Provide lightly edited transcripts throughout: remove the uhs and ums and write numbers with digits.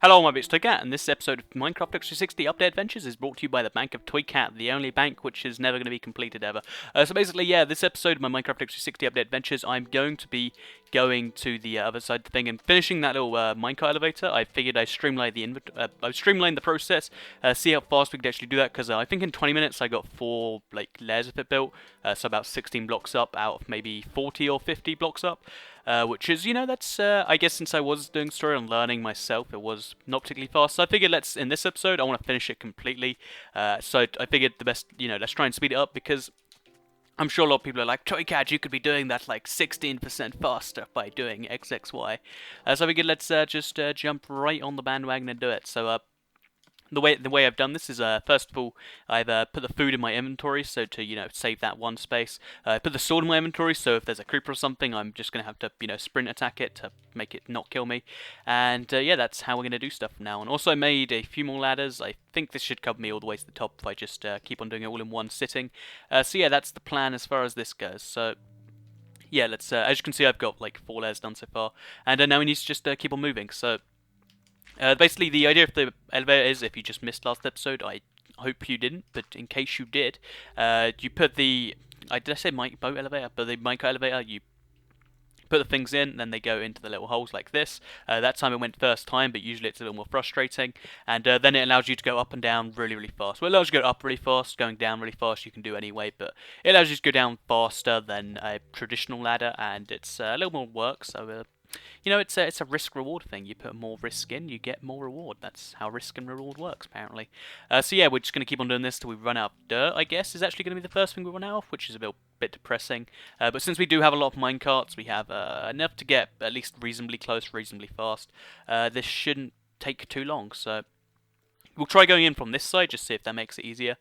Hello, my bitch Toycat, and this episode of Minecraft X360 Update Adventures is brought to you by the Bank of Toycat, the only bank which is never going to be completed ever. So basically, yeah, this episode of my Minecraft X360 Update Adventures, I'm going to be going to the other side of the thing and finishing that little minecart elevator. I figured I'd streamline the process, see how fast we could actually do that, because I think in 20 minutes I got 4 layers of it built, so about 16 blocks up out of maybe 40 or 50 blocks up. Which is, that's, I guess since I was doing story and learning myself, it was not particularly fast. So I figured in this episode, I want to finish it completely. So I figured the best, let's try and speed it up, because I'm sure a lot of people are like, Toycat, you could be doing that like 16% faster by doing XXY. So I figured let's just jump right on the bandwagon and do it. So the way I've done this is, first of all, I've put the food in my inventory, so to, save that one space. I put the sword in my inventory, so if there's a creeper or something, I'm just going to have to, sprint attack it to make it not kill me. And, yeah, that's how we're going to do stuff from now on. Also, I made a few more ladders. I think this should cover me all the way to the top if I just keep on doing it all in one sitting. So, yeah, that's the plan as far as this goes. So, yeah, let's, as you can see, I've got, 4 layers done so far. And now we need to just keep on moving, so... basically, the idea of the elevator is, if you just missed last episode, I hope you didn't, but in case you did, you put the, did I say boat elevator? But the minecart elevator, you put the things in, then they go into the little holes like this. That time it went first time, but usually it's a little more frustrating, and then it allows you to go up and down really, really fast. Well, it allows you to go up really fast, going down really fast you can do anyway, but it allows you to go down faster than a traditional ladder, and it's a little more work, so... it's a risk-reward thing. You put more risk in, you get more reward. That's how risk and reward works, apparently. So yeah, we're just going to keep on doing this till we run out of dirt, I guess, is actually going to be the first thing we run out of, which is a bit depressing. But since we do have a lot of minecarts, we have enough to get at least reasonably close, reasonably fast. This shouldn't take too long, so... We'll try going in from this side, just see if that makes it easier.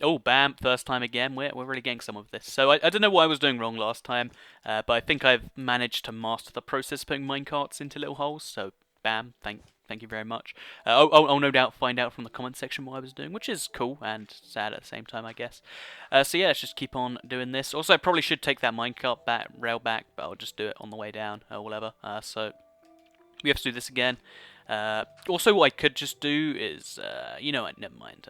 Oh, bam, first time again, we're really getting some of this. So I don't know what I was doing wrong last time, but I think I've managed to master the process of putting minecarts into little holes, so bam, thank you very much. I'll no doubt find out from the comment section what I was doing, which is cool and sad at the same time, I guess. So yeah, let's just keep on doing this. Also, I probably should take that minecart rail back, but I'll just do it on the way down, or whatever. So we have to do this again. Also, what I could just do is, you know what, never mind.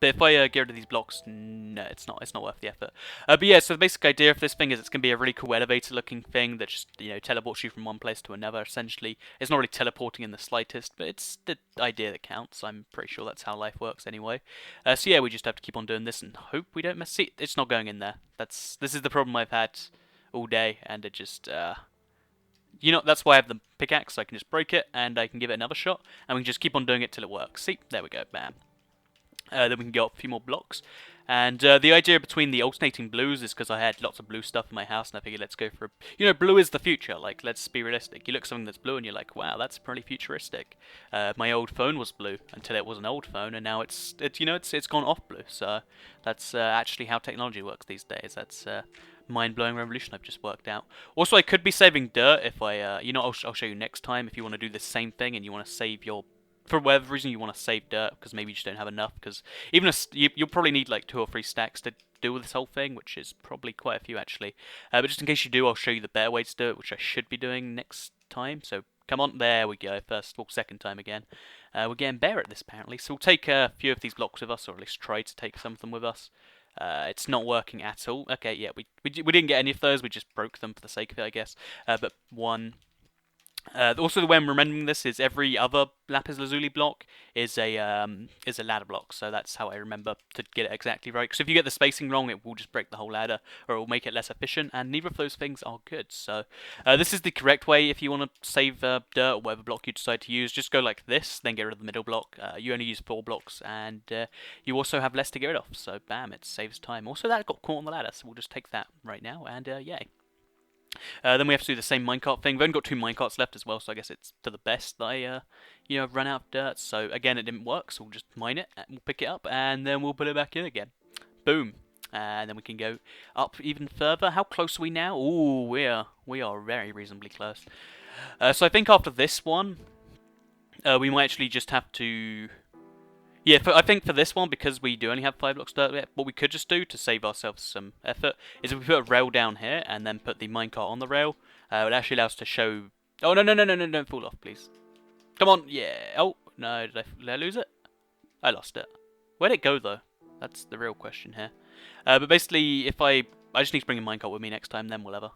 But if I get rid of these blocks, no, it's not worth the effort. But yeah, so the basic idea of this thing is it's going to be a really cool elevator-looking thing that just, teleports you from one place to another, essentially. It's not really teleporting in the slightest, but it's the idea that counts. I'm pretty sure that's how life works anyway. So yeah, we just have to keep on doing this and hope we don't mess... See, it's not going in there. This is the problem I've had all day, and it just... that's why I have the pickaxe, so I can just break it, and I can give it another shot, and we can just keep on doing it till it works. See, there we go, bam. Then we can get up a few more blocks. And the idea between the alternating blues is because I had lots of blue stuff in my house, and I figured let's go for blue is the future. Like, let's be realistic. You look at something that's blue, and you're like, wow, that's pretty futuristic. My old phone was blue until it was an old phone, and now it's gone off blue. So that's actually how technology works these days. That's mind-blowing revolution I've just worked out. Also, I could be saving dirt if I, I'll show you next time if you want to do the same thing and you want to save your... For whatever reason you want to save dirt, because maybe you just don't have enough, because even you'll probably need like 2 or 3 stacks to do with this whole thing, which is probably quite a few actually. But just in case you do, I'll show you the better way to do it, which I should be doing next time. So come on, there we go, second time again. We're getting better at this apparently, so we'll take a few of these blocks with us, or at least try to take some of them with us. It's not working at all. Okay, yeah, we didn't get any of those, we just broke them for the sake of it, I guess. But one... also, the way I'm remembering this is every other lapis lazuli block is a ladder block, so that's how I remember to get it exactly right. Because if you get the spacing wrong, it will just break the whole ladder, or it will make it less efficient, and neither of those things are good. So this is the correct way if you want to save dirt or whatever block you decide to use. Just go like this, then get rid of the middle block. You only use 4 blocks, and you also have less to get rid of. So bam, it saves time. Also, that got caught on the ladder, so we'll just take that right now, and yay. Then we have to do the same minecart thing. We've only got 2 minecarts left as well, so I guess it's for the best that I, run out of dirt. So again, it didn't work, so we'll just mine it, and we'll pick it up, and then we'll put it back in again. Boom. And then we can go up even further. How close are we now? Ooh, we are very reasonably close. So I think after this one, we might actually just have to... Yeah, I think for this one, because we do only have 5 blocks dirt yet, what we could just do to save ourselves some effort is if we put a rail down here and then put the minecart on the rail, it actually allows us to show... Oh, no, don't fall off, please. Come on, yeah. Oh, no, did I lose it? I lost it. Where'd it go, though? That's the real question here. But basically, if I just need to bring a minecart with me next time, then whatever.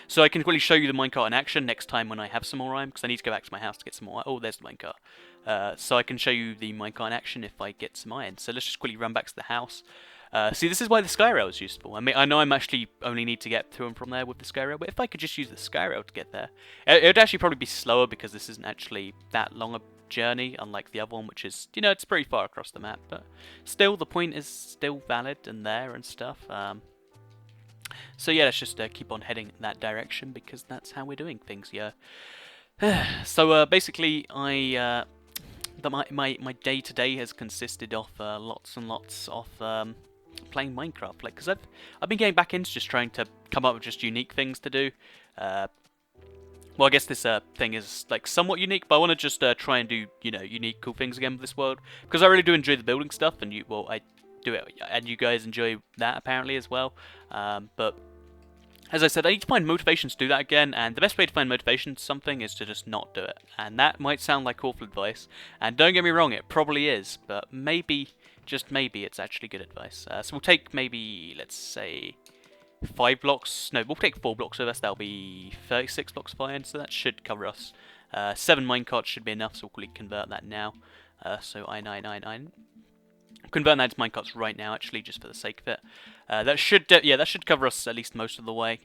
So I can quickly show you the minecart in action next time when I have some more iron, because I need to go back to my house to get some more. Oh, there's the minecart. So I can show you the minecart in action if I get some iron. So let's just quickly run back to the house. See, this is why the sky rail is useful. I mean, I know I'm actually only need to get to and from there with the sky rail, but if I could just use the sky rail to get there, it would actually probably be slower because this isn't actually that long a journey, unlike the other one, which is, you know, it's pretty far across the map, but still, the point is still valid and there and stuff. So yeah, let's just keep on heading in that direction because that's how we're doing things, yeah. So basically, my day to day has consisted of lots and lots of playing Minecraft, like, because I've been getting back into just trying to come up with just unique things to do. Well, I guess this thing is like somewhat unique, but I want to just try and do, you know, unique, cool things again with this world because I really do enjoy the building stuff, and I do it, and you guys enjoy that apparently as well. But as I said, I need to find motivation to do that again, and the best way to find motivation to something is to just not do it. And that might sound like awful advice, and don't get me wrong, it probably is, but maybe, just maybe, it's actually good advice. So we'll take maybe, let's say, 5 blocks, no, we'll take 4 blocks with us, that'll be 36 blocks of iron, so that should cover us. 7 minecarts should be enough, so we'll quickly convert that now. So I convert that to minecarts right now, actually, just for the sake of it. That should cover us at least most of the way.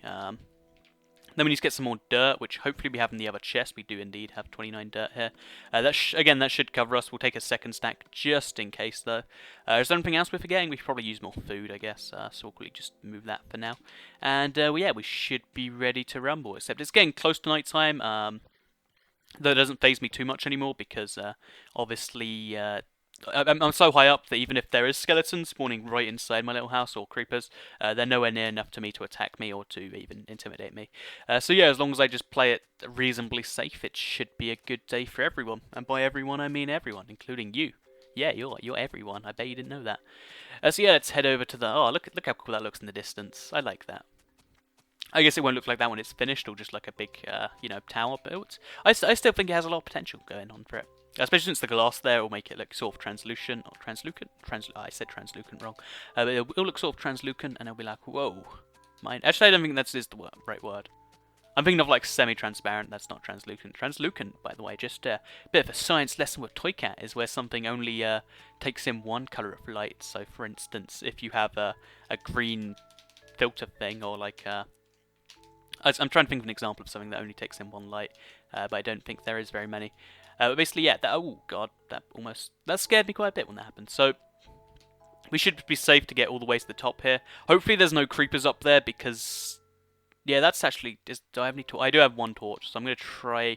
Then we need to get some more dirt, which hopefully we have in the other chest. We do indeed have 29 dirt here. Again, that should cover us. We'll take a second stack just in case, though. Is there anything else we're forgetting? We should probably use more food, I guess. So we'll quickly just move that for now. And yeah, we should be ready to rumble. Except it's getting close to night time. Though it doesn't faze me too much anymore because obviously I'm so high up that even if there is skeletons spawning right inside my little house or creepers, they're nowhere near enough to me to attack me or to even intimidate me. So yeah, as long as I just play it reasonably safe, it should be a good day for everyone. And by everyone, I mean everyone, including you. Yeah, you're everyone. I bet you didn't know that. So yeah, let's head over to the... Oh, look how cool that looks in the distance. I like that. I guess it won't look like that when it's finished, or just like a big, you know, tower built. I still think it has a lot of potential going on for it. Especially since the glass there will make it look sort of translucent, or translucent? I said translucent wrong. But it'll look sort of translucent, and it'll be like, whoa. Actually, I don't think that is the right word. I'm thinking of like semi-transparent, that's not translucent. Translucent, by the way, just a bit of a science lesson with ToyCat, is where something only takes in one colour of light. So, for instance, if you have a green filter thing, or like... I'm trying to think of an example of something that only takes in one light, but I don't think there is very many. But basically, yeah, oh god, that scared me quite a bit when that happened. So, we should be safe to get all the way to the top here. Hopefully there's no creepers up there, because, yeah, that's actually, do I have any torch? I do have one torch, so I'm going to try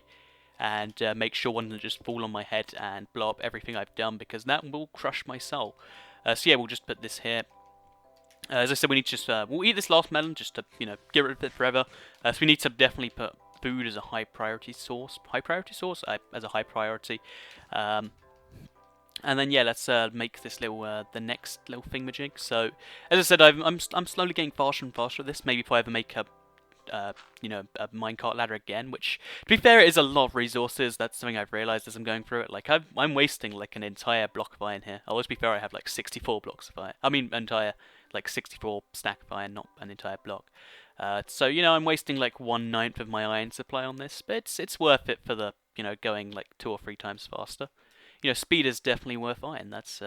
and make sure one doesn't just fall on my head and blow up everything I've done, because that will crush my soul. So yeah, we'll just put this here. As I said, we need to just, we'll eat this last melon just to, you know, get rid of it forever. So we need to definitely put food as a high priority source. As a high priority. And then yeah, let's make this little the next little thingamajig. So as I said, I'm slowly getting faster and faster at this. Maybe if I ever make a you know, a minecart ladder again, which to be fair, it is a lot of resources. That's something I've realised as I'm going through it. Like I'm wasting like an entire block of iron here. Oh, let's be fair, I have like 64 blocks of iron. I mean, entire like 64 stack of iron, not an entire block. So you know, I'm wasting like 1/9 of my iron supply on this, but it's worth it for the, you know, going like 2 or 3 times faster. You know, speed is definitely worth iron. That's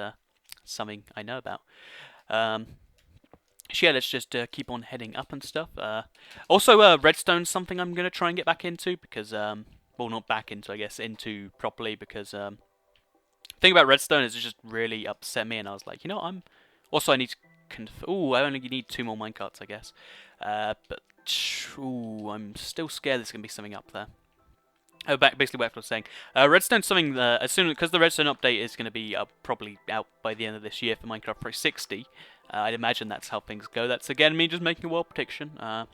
something I know about. So yeah, let's just keep on heading up and stuff. Also, redstone's something I'm going to try and get back into, because, well, not back into, I guess, into properly, because, the thing about redstone is it just really upset me, and I was like, you know, also I need to, I only need 2 more minecarts, I guess. But, I'm still scared there's going to be something up there. Basically what I was saying. Redstone's something that, because the redstone update is going to be probably out by the end of this year for Minecraft 360, I'd imagine that's how things go. That's again me just making a world prediction. I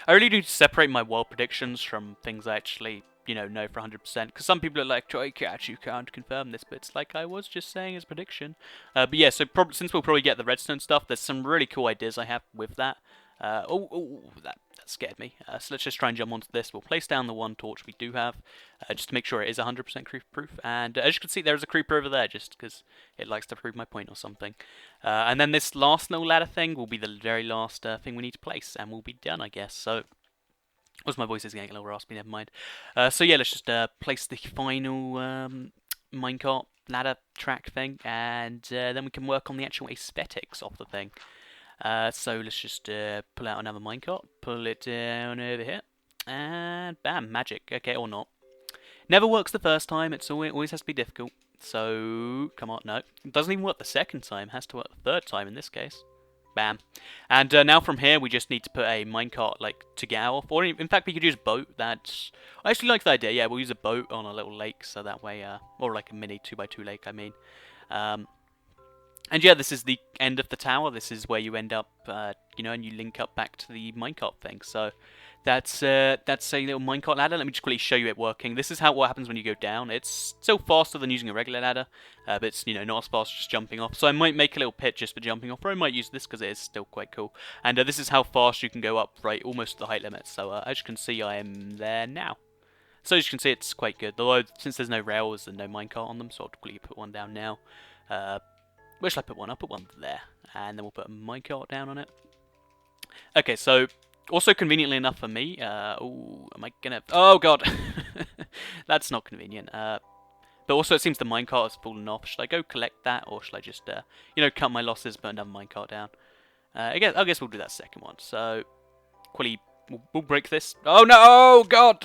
really do separate my world predictions from things I actually, you know for 100%. Because some people are like, ToyCat, you can't confirm this, but it's like I was just saying as a prediction. But yeah, so since we'll probably get the redstone stuff, there's some really cool ideas I have with that. That scared me. So let's just try and jump onto this. We'll place down the one torch we do have, just to make sure it is 100% creeper proof. And as you can see, there's a creeper over there, just because it likes to prove my point or something. And then this last little ladder thing will be the very last thing we need to place, and we'll be done, I guess. So, was my voice is getting a little raspy, never mind. So yeah, let's just place the final minecart ladder track thing, and then we can work on the actual aesthetics of the thing. So let's just pull out another minecart, pull it down over here, and bam, magic. Okay, or not. Never works the first time, it always has to be difficult. So, come on, no. It doesn't even work the second time, it has to work the third time in this case. Bam. And now from here, we just need to put a minecart, like, to get out of. Or, in fact, we could use a boat. That's... I actually like the idea. Yeah, we'll use a boat on a little lake, so that way... or, like, a mini 2x2 lake, I mean. And, yeah, this is the end of the tower. This is where you end up, you know, and you link up back to the minecart thing. So, that's a little minecart ladder. Let me just quickly show you it working. This is what happens when you go down. It's still faster than using a regular ladder, but it's, you know, not as fast as just jumping off. So I might make a little pit just for jumping off, or I might use this because it is still quite cool. And this is how fast you can go up, right, almost to the height limit. So as you can see, I am there now. So as you can see, it's quite good. Although, since there's no rails and no minecart on them, so I'll quickly put one down now. Where should I put one? I'll put one there. And then we'll put a minecart down on it. Okay, so... Also conveniently enough for me, am I gonna... Oh god! That's not convenient. But also it seems the minecart has fallen off. Should I go collect that, or should I just, you know, cut my losses, put another minecart down? I guess we'll do that second one. So, quickly, we'll break this. Oh no! Oh god!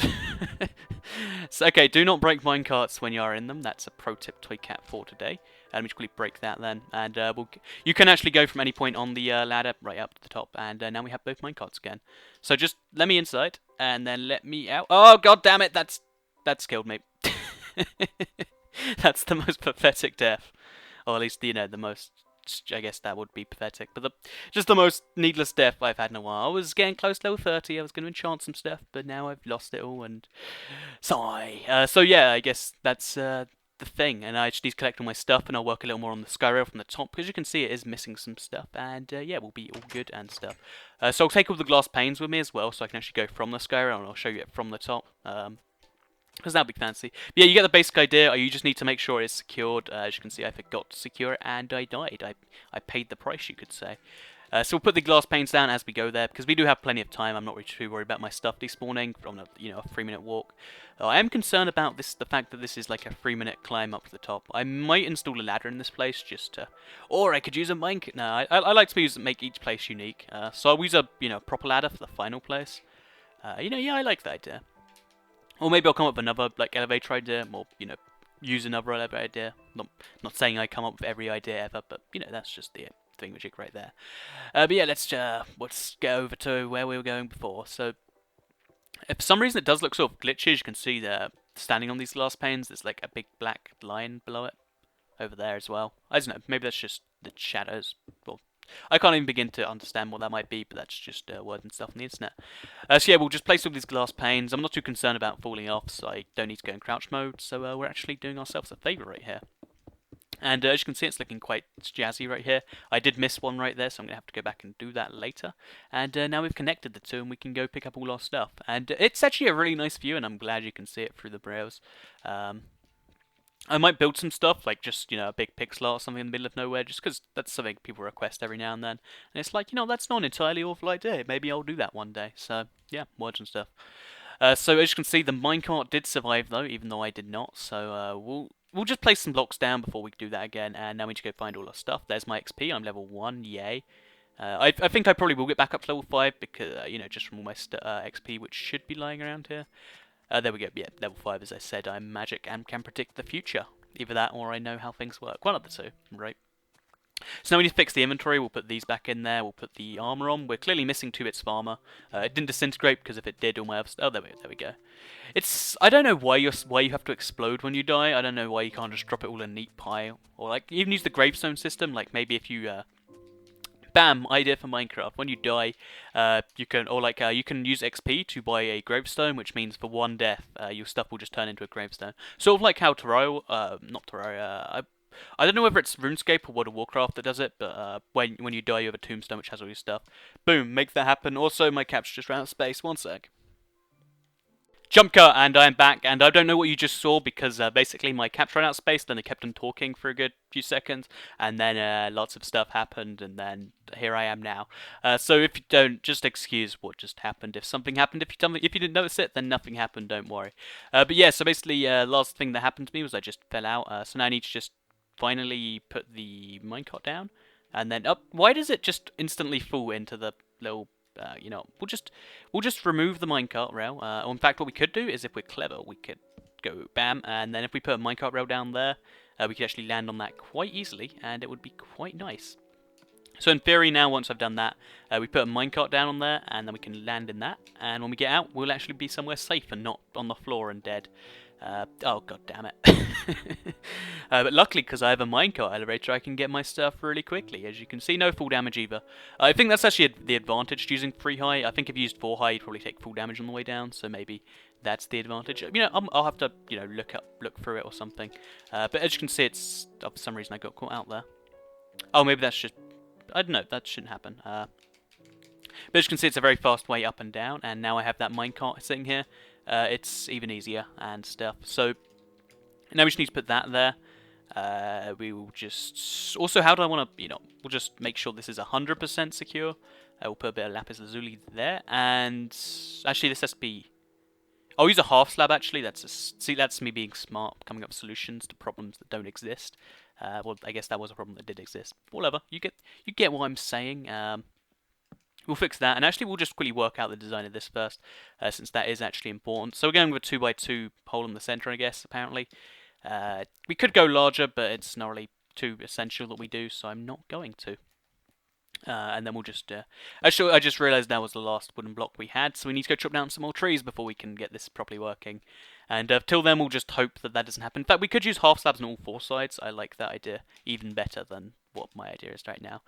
So, okay, do not break minecarts when you are in them. That's a pro tip ToyCat for today. Let me just quickly break that then, and you can actually go from any point on the ladder right up to the top, and now we have both minecarts again. So just let me inside, and then let me out. Oh god damn it! That's killed me. That's the most pathetic death, or at least, you know, the most. I guess that would be pathetic, but just the most needless death I've had in a while. I was getting close to level 30, I was going to enchant some stuff, but now I've lost it all, and sigh. So yeah, I guess that's the thing, and I just need to collect all my stuff, and I'll work a little more on the sky rail from the top, because you can see it is missing some stuff, and yeah, we'll be all good and stuff. So I'll take all the glass panes with me as well, so I can actually go from the sky rail, and I'll show you it from the top. Because that'd be fancy. But yeah, you get the basic idea. You just need to make sure it's secured. As you can see, I forgot to secure it, and I died. I paid the price, you could say. So we'll put the glass panes down as we go there, because we do have plenty of time. I'm not really too worried about my stuff despawning from a 3-minute walk. I am concerned about the fact that this is like a 3-minute climb up to the top. I might install a ladder in this place just to, or I could use a minecart. No, I like to make each place unique. So I'll use a proper ladder for the final place. Yeah, I like that idea. Or maybe I'll come up with another like elevator idea, or use another elevator idea. Not saying I come up with every idea ever, but that's just the thingamajig right there. But yeah, let's get over to where we were going before. So, if for some reason it does look sort of glitchy, as you can see there, standing on these glass panes, there's like a big black line below it, over there as well. I don't know, maybe that's just the shadows. Well, I can't even begin to understand what that might be, but that's just words and stuff on the internet. So yeah, we'll just place all these glass panes. I'm not too concerned about falling off, so I don't need to go in crouch mode, so we're actually doing ourselves a favour right here. And as you can see, it's looking quite jazzy right here. I did miss one right there, so I'm going to have to go back and do that later. And now we've connected the two, and we can go pick up all our stuff. And it's actually a really nice view, and I'm glad you can see it through the browse. I might build some stuff, like just, a big pixel or something in the middle of nowhere, just because that's something people request every now and then. And it's like, that's not an entirely awful idea. Maybe I'll do that one day. So, yeah, words and stuff. So, as you can see, the minecart did survive, though, even though I did not. So, we'll just place some blocks down before we do that again. And now we need to go find all our stuff. There's my XP. I'm level 1. Yay. I think I probably will get back up to level 5, because, just from all my XP, which should be lying around here. There we go, yeah, level 5, as I said, I'm magic and can predict the future. Either that or I know how things work. One of the two, right? So now we need to fix the inventory. We'll put these back in there. We'll put the armor on. We're clearly missing 2 bits of armor. It didn't disintegrate, because if it did, all my other stuff... Oh, there we go. I don't know why you have to explode when you die. I don't know why you can't just drop it all in a neat pile. Or, like, even use the gravestone system. Like, maybe if you... Bam! Idea for Minecraft. When you die, you can use XP to buy a gravestone, which means for one death, your stuff will just turn into a gravestone. Sort of like how Terraria, I don't know whether it's RuneScape or World of Warcraft that does it, but when you die, you have a tombstone which has all your stuff. Boom, make that happen. Also, my capture just ran out of space. One sec. Jump cut, and I'm back, and I don't know what you just saw because basically my capture ran out of space, then I kept on talking for a good few seconds, and then lots of stuff happened, and then here I am now. So if you don't, just excuse what just happened. If something happened, if you didn't notice it, then nothing happened, don't worry. But yeah, so basically, last thing that happened to me was I just fell out, so now I need to just finally put the minecart down, and then up. Why does it just instantly fall into the little we'll just remove the minecart rail. Or in fact, what we could do is, if we're clever, we could go bam, and then if we put a minecart rail down there, we could actually land on that quite easily, and it would be quite nice. So in theory, now once I've done that, we put a minecart down on there, and then we can land in that. And when we get out, we'll actually be somewhere safe and not on the floor and dead. Oh god damn it. But luckily, because I have a minecart elevator, I can get my stuff really quickly. As you can see, no full damage either. I think that's actually the advantage to using 3 high. I think if you used 4 high, you'd probably take full damage on the way down, so maybe that's the advantage. I'll have to, look through it or something. But as you can see, it's, for some reason I got caught out there. Oh, maybe that's just, I don't know, that shouldn't happen. But as you can see, it's a very fast way up and down, and now I have that minecart sitting here. It's even easier and stuff. So now we just need to put that there. We will just... Also, how do I want to... we'll just make sure this is 100% secure. We'll put a bit of lapis lazuli there. And actually, this has to be... I'll use a half slab, actually. That's me being smart, coming up with solutions to problems that don't exist. Well, I guess that was a problem that did exist. Whatever. You get what I'm saying. We'll fix that, and actually we'll just quickly work out the design of this first, since that is actually important. So we're going with a 2x2 hole in the center, I guess, apparently. We could go larger, but it's not really too essential that we do, so I'm not going to. And then we'll just... Actually, I just realised that was the last wooden block we had, so we need to go chop down some more trees before we can get this properly working. And till then, we'll just hope that that doesn't happen. In fact, we could use half slabs on all 4 sides. I like that idea even better than what my idea is right now.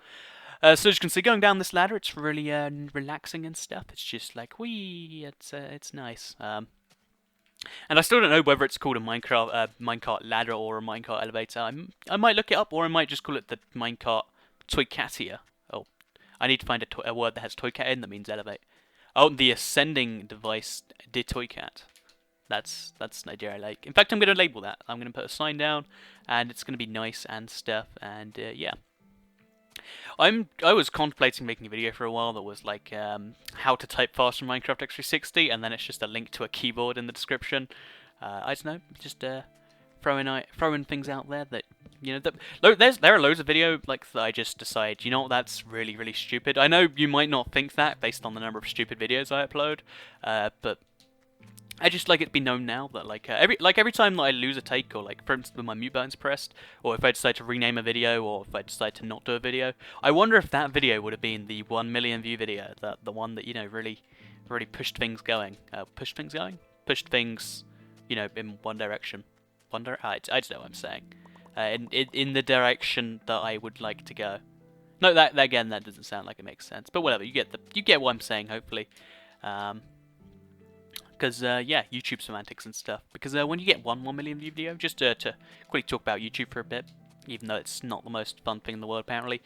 So as you can see, going down this ladder, it's really relaxing and stuff. It's just like, whee, it's nice. And I still don't know whether it's called a minecart ladder or a minecart elevator. I might look it up, or I might just call it the minecart toycatia. Oh, I need to find a word that has toycat in that means elevate. Oh, the ascending device, de toycat. That's an idea I like. In fact, I'm going to label that. I'm going to put a sign down, and it's going to be nice and stuff, and yeah. I was contemplating making a video for a while that was like how to type fast in Minecraft X360, and then it's just a link to a keyboard in the description. I don't know, just throwing things out there that there are loads of video like that I just decide, that's really really stupid. I know you might not think that based on the number of stupid videos I upload, but I just like it to be known now that every time that I lose a take, or like for instance when my mute button's pressed, or if I decide to rename a video, or if I decide to not do a video, I wonder if that video would have been the 1 million view video, the one that really pushed things going, pushed things in one direction. I don't know what I'm saying. In the direction that I would like to go. No, that again, that doesn't sound like it makes sense, but whatever. You get what I'm saying, hopefully. Because, yeah, YouTube semantics and stuff. Because when you get 1 million view video, just to quickly talk about YouTube for a bit, even though it's not the most fun thing in the world, apparently.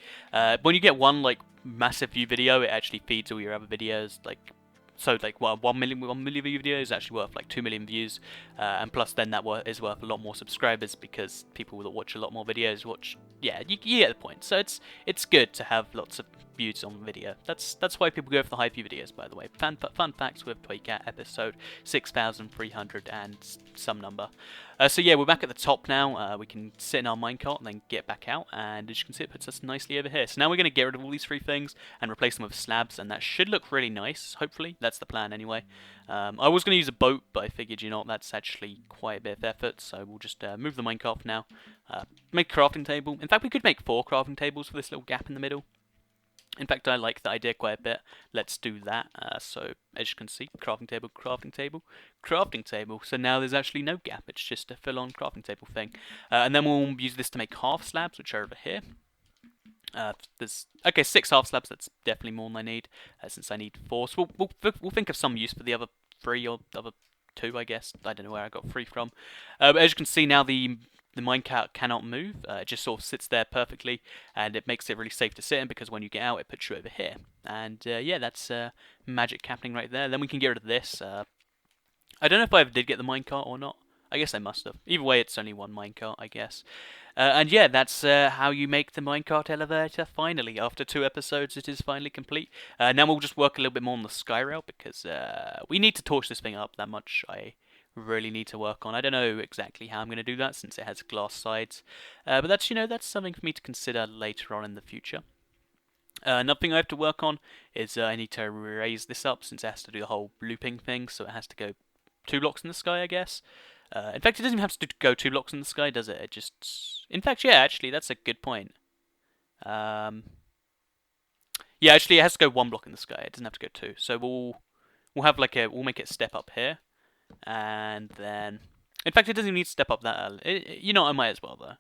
When you get one, massive view video, it actually feeds all your other videos, so, 1 million view video is actually worth, 2 million views, and plus then that is worth a lot more subscribers, because people that watch a lot more videos yeah, you get the point. So it's good to have lots of views on the video. That's why people go for the high view videos, by the way. Fun facts with Toycat, episode 6,300 and some number. So yeah, we're back at the top now. We can sit in our minecart and then get back out, and as you can see, it puts us nicely over here. So now we're going to get rid of all these 3 things and replace them with slabs, and that should look really nice, hopefully. That's the plan anyway. I was going to use a boat, but I figured, that's actually quite a bit of effort, so we'll just move the minecart for now. Make a crafting table. In fact, we could make 4 crafting tables for this little gap in the middle. In fact, I like that idea quite a bit. Let's do that. So, as you can see, crafting table, crafting table, crafting table. So now there's actually no gap. It's just a full-on crafting table thing. And then we'll use this to make half slabs, which are over here. There's 6 half slabs. That's definitely more than I need, since I need 4. So we'll think of some use for the other 3 or the other 2, I guess. I don't know where I got 3 from. But as you can see now, the the minecart cannot move. It just sort of sits there perfectly, and it makes it really safe to sit in because when you get out, it puts you over here. And yeah, that's magic happening right there. Then we can get rid of this. I don't know if I ever did get the minecart or not. I guess I must have. Either way, it's only one minecart, I guess. And yeah, that's how you make the minecart elevator finally. After 2 episodes, it is finally complete. Now we'll just work a little bit more on the sky rail because we need to torch this thing up. That much I really need to work on. I don't know exactly how I'm going to do that since it has glass sides. But that's, that's something for me to consider later on in the future. Another thing I have to work on is I need to raise this up since it has to do the whole looping thing, so it has to go 2 blocks in the sky, I guess. In fact, it doesn't even have to go 2 blocks in the sky, does it? It just... In fact, yeah, actually, that's a good point. Yeah, actually, it has to go 1 block in the sky. It doesn't have to go 2. So we'll have like we'll make it step up here, and then... In fact, it doesn't even need to step up that early. You know, I might as well, though.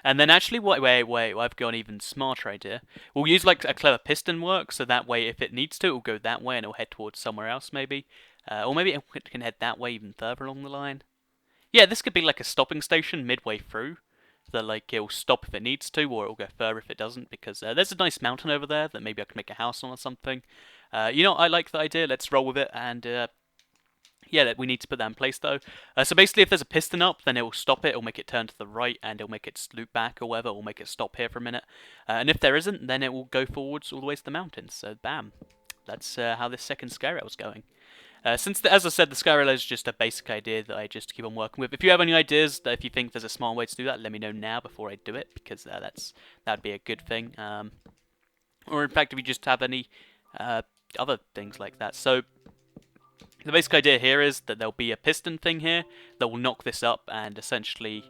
And then actually, wait, I've got an even smarter idea. We'll use like a clever piston work, so that way if it needs to, it'll go that way and it'll head towards somewhere else maybe. Or maybe it can head that way even further along the line. Yeah, this could be like a stopping station midway through. That like it'll stop if it needs to, or it'll go further if it doesn't, because there's a nice mountain over there that maybe I can make a house on or something. I like the idea, let's roll with it, and yeah, we need to put that in place though. So basically if there's a piston up, then it will stop it, it'll make it turn to the right, and it'll make it loop back or whatever, or make it stop here for a minute. And if there isn't, then it will go forwards all the way to the mountains, so bam. That's how this second sky rail is going. Since, as I said, the sky rail is just a basic idea that I just keep on working with. If you have any ideas, if you think there's a smart way to do that, let me know now before I do it, because that'd be a good thing. Or in fact, if you just have any other things like that. So the basic idea here is that there'll be a piston thing here that will knock this up and essentially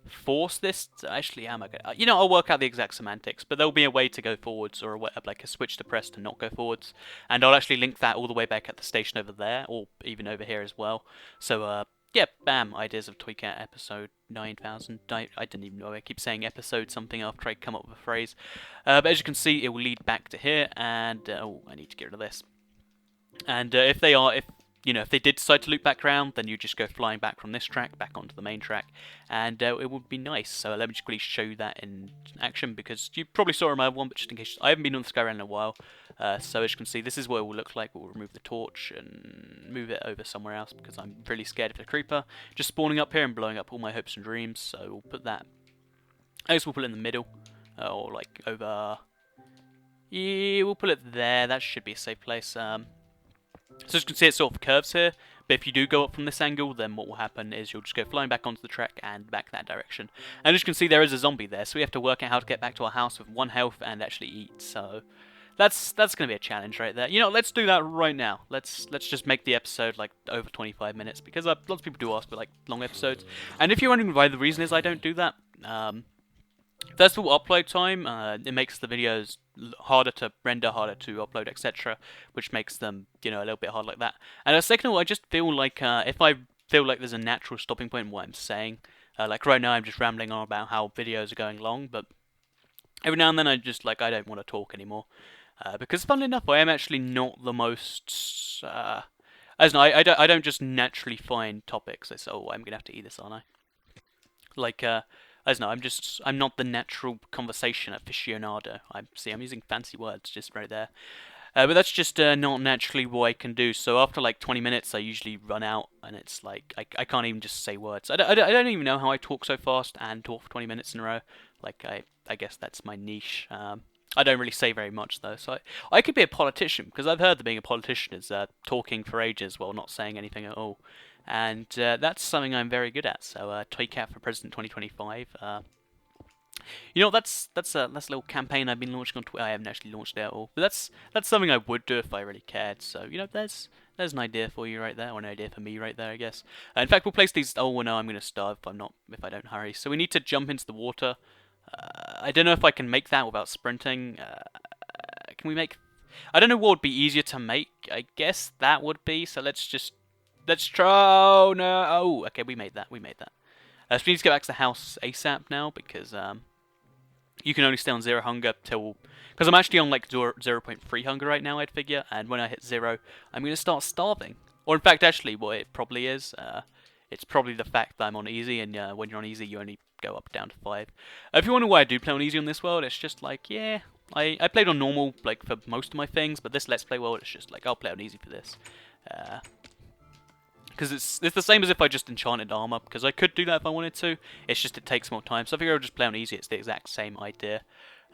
force this to, actually, am I gonna, I'll work out the exact semantics, but there'll be a way to go forwards, or like a switch to press to not go forwards, and I'll actually link that all the way back at the station over there, or even over here as well. So yeah, bam, ideas of ToyCat episode 9000. I didn't even know, I keep saying episode something after I come up with a phrase. But as you can see, it will lead back to here, and oh, I need to get rid of this. And if they did decide to loop back around, then you just go flying back from this track back onto the main track, and it would be nice. So let me just quickly show you that in action, because you probably saw it in my other one, but just in case, I haven't been on the sky rail in a while. So as you can see, this is what it will look like. We'll remove the torch and move it over somewhere else, because I'm really scared of the creeper just spawning up here and blowing up all my hopes and dreams. So we'll put that, I guess we'll put it in the middle, or like over, yeah, we'll put it there. That should be a safe place. So as you can see, it sort of curves here, but if you do go up from this angle, then what will happen is you'll just go flying back onto the track and back that direction. And as you can see, there is a zombie there, so we have to work out how to get back to our house with 1 health and actually eat. So that's going to be a challenge right there. Let's do that right now. Let's just make the episode like over 25 minutes, because lots of people do ask for like long episodes. And if you're wondering why the reason is I don't do that, first of all, upload time, it makes the videos harder to render, harder to upload, etc., which makes them, a little bit hard like that. And second of all, I just feel like if I feel like there's a natural stopping point in what I'm saying, like right now I'm just rambling on about how videos are going long, but every now and then I just, I don't want to talk anymore. Because funnily enough, I am actually not the most, I don't just naturally find topics. I say, oh, I'm going to have to eat this, aren't I? I don't know, I'm not the natural conversation aficionado. I'm using fancy words just right there. But that's just not naturally what I can do. So after like 20 minutes, I usually run out, and it's like, I can't even just say words. I don't even know how I talk so fast and talk for 20 minutes in a row. I guess that's my niche. I don't really say very much though, so I could be a politician, because I've heard that being a politician is talking for ages while not saying anything at all. And that's something I'm very good at. So ToyCat for President 2025. That's a little campaign I've been launching on Twitter. I haven't actually launched it at all, but that's something I would do if I really cared. So there's an idea for you right there, or an idea for me right there, I guess. In fact, we'll place these. Oh no, I'm gonna starve if I don't hurry. So we need to jump into the water. I don't know if I can make that without sprinting. Can we make? I don't know what would be easier to make. I guess that would be. So let's try. Oh no! Oh, okay, we made that. So we need to get back to the house ASAP now, because you can only stay on 0 hunger till, because I'm actually on like 0.3 hunger right now, I'd figure, and when I hit 0, I'm gonna start starving. Or in fact, actually, what it probably is It's probably the fact that I'm on easy, and when you're on easy, you only go up down to 5. If you wonder why I do play on easy on this world, it's just like, yeah, I played on normal like for most of my things, but this Let's Play world, it's just like I'll play on easy for this. Because it's the same as if I just enchanted armor, because I could do that if I wanted to. It's just it takes more time, so I figure I'll just play on easy. It's the exact same idea.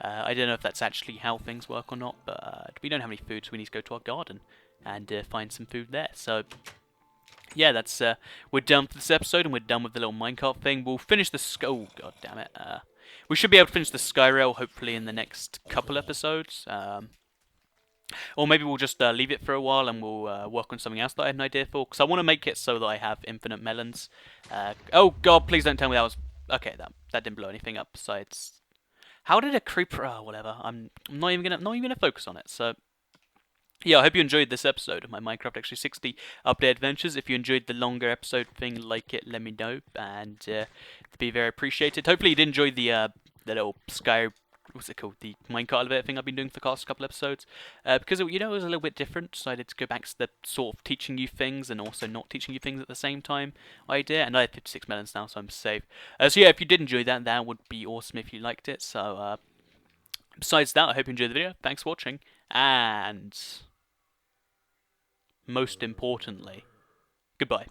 I don't know if that's actually how things work or not, but we don't have any food, so we need to go to our garden and find some food there. So yeah, that's we're done for this episode, and we're done with the little minecart thing. We'll finish the oh god damn it. We should be able to finish the Skyrail hopefully in the next couple episodes. Or maybe we'll just leave it for a while and we'll work on something else that I had an idea for. Because I want to make it so that I have infinite melons. Oh god, please don't tell me that was... Okay, that didn't blow anything up. Besides, how did a creeper... Oh, whatever. I'm not even gonna focus on it. So yeah, I hope you enjoyed this episode of my Minecraft X360 update adventures. If you enjoyed the longer episode thing, like it, let me know, and it'd be very appreciated. Hopefully you did enjoy the little what's it called? The minecart elevator thing I've been doing for the past couple episodes. Because, it was a little bit different. Decided to go back to the sort of teaching you things and also not teaching you things at the same time idea. And I have 56 melons now, so I'm safe. So yeah, if you did enjoy that, that would be awesome if you liked it. So, besides that, I hope you enjoyed the video. Thanks for watching. And most importantly, goodbye.